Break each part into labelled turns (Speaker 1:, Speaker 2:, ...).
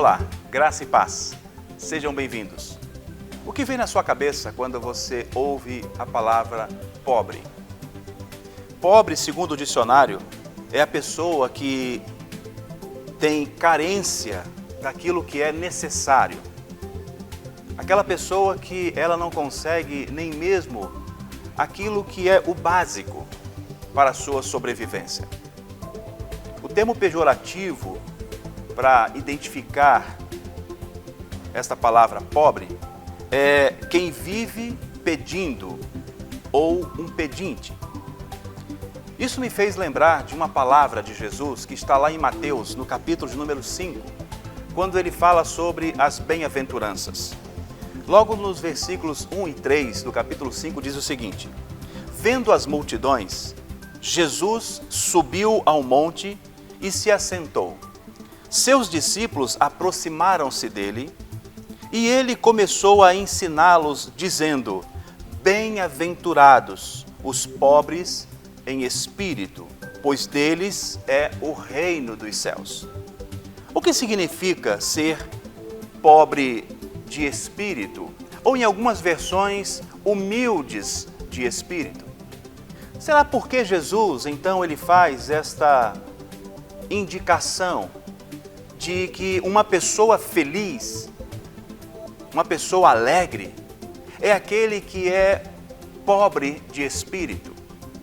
Speaker 1: Olá, graça e paz. Sejam bem-vindos. O que vem na sua cabeça quando você ouve a palavra pobre? Pobre, segundo o dicionário, é a pessoa que tem carência daquilo que é necessário. Aquela pessoa que ela não consegue nem mesmo aquilo que é o básico para a sua sobrevivência. O termo pejorativo para identificar esta palavra pobre é quem vive pedindo ou um pedinte. Isso me fez lembrar de uma palavra de Jesus que está lá em Mateus, no capítulo de número 5, quando ele fala sobre as bem-aventuranças. Logo nos versículos 1 e 3 do capítulo 5 diz o seguinte: vendo as multidões, Jesus subiu ao monte e se assentou. Seus discípulos aproximaram-se dele e ele começou a ensiná-los, dizendo: bem-aventurados os pobres em espírito, pois deles é o reino dos céus. O que significa ser pobre de espírito? Ou em algumas versões, humildes de espírito. Será porque Jesus, então, ele faz esta indicação de que uma pessoa feliz, uma pessoa alegre, é aquele que é pobre de espírito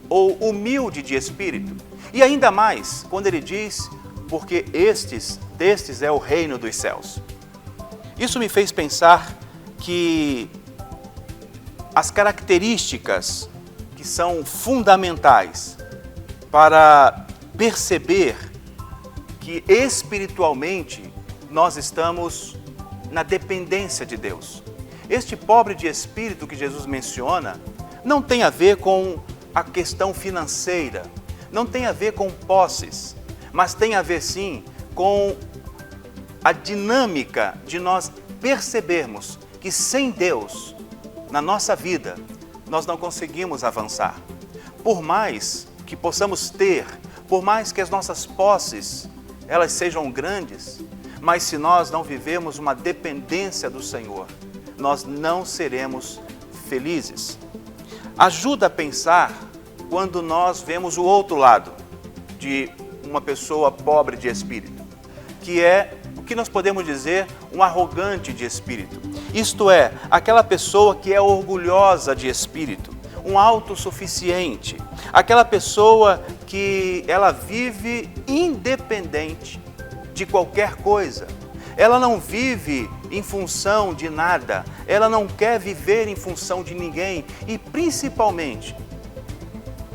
Speaker 1: ou humilde de espírito? E ainda mais, quando ele diz, porque destes é o reino dos céus. Isso me fez pensar que as características que são fundamentais para perceber que espiritualmente nós estamos na dependência de Deus. Este pobre de espírito que Jesus menciona não tem a ver com a questão financeira, não tem a ver com posses, mas tem a ver sim com a dinâmica de nós percebermos que sem Deus na nossa vida nós não conseguimos avançar. Por mais que possamos ter, por mais que as nossas posses elas sejam grandes, mas se nós não vivemos uma dependência do Senhor, nós não seremos felizes. Ajuda a pensar quando nós vemos o outro lado de uma pessoa pobre de espírito, que é o que nós podemos dizer um arrogante de espírito. Isto é, aquela pessoa que é orgulhosa de espírito, um autossuficiente, aquela pessoa que ela vive independente de qualquer coisa. Ela não vive em função de nada, ela não quer viver em função de ninguém e principalmente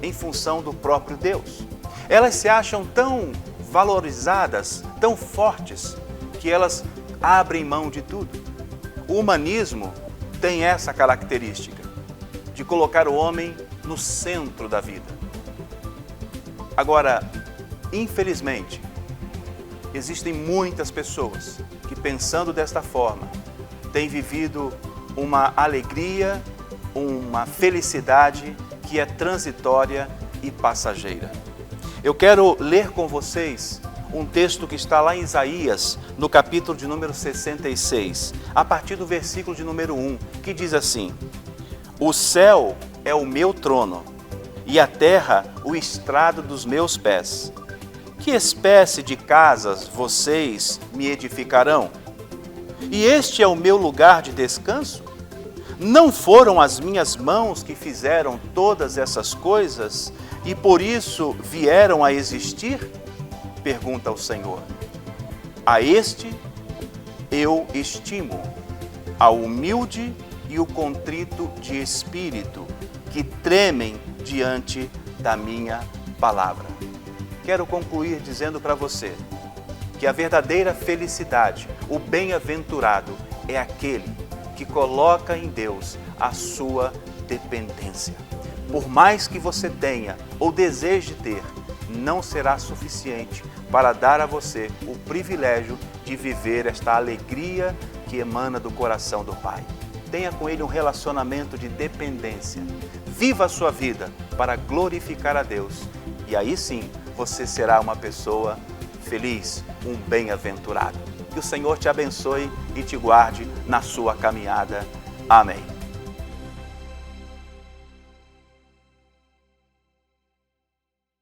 Speaker 1: em função do próprio Deus. Elas se acham tão valorizadas, tão fortes, que elas abrem mão de tudo. O humanismo tem essa característica de colocar o homem no centro da vida. Agora, infelizmente, existem muitas pessoas que, pensando desta forma, têm vivido uma alegria, uma felicidade que é transitória e passageira. Eu quero ler com vocês um texto que está lá em Isaías, no capítulo de número 66, a partir do versículo de número 1, que diz assim: o céu é o meu trono, e a terra o estrado dos meus pés. Que espécie de casas vocês me edificarão? E este é o meu lugar de descanso? Não foram as minhas mãos que fizeram todas essas coisas e por isso vieram a existir? Pergunta o Senhor. A este eu estimo, ao humilde e o contrito de espírito, que tremem diante da minha palavra. Quero concluir dizendo para você que a verdadeira felicidade, o bem-aventurado, é aquele que coloca em Deus a sua dependência. Por mais que você tenha ou deseje ter, não será suficiente para dar a você o privilégio de viver esta alegria que emana do coração do Pai. tenha com Ele um relacionamento de dependência. Viva a sua vida para glorificar a Deus. E aí sim, você será uma pessoa feliz, um bem-aventurado. Que o Senhor te abençoe e te guarde na sua caminhada. Amém.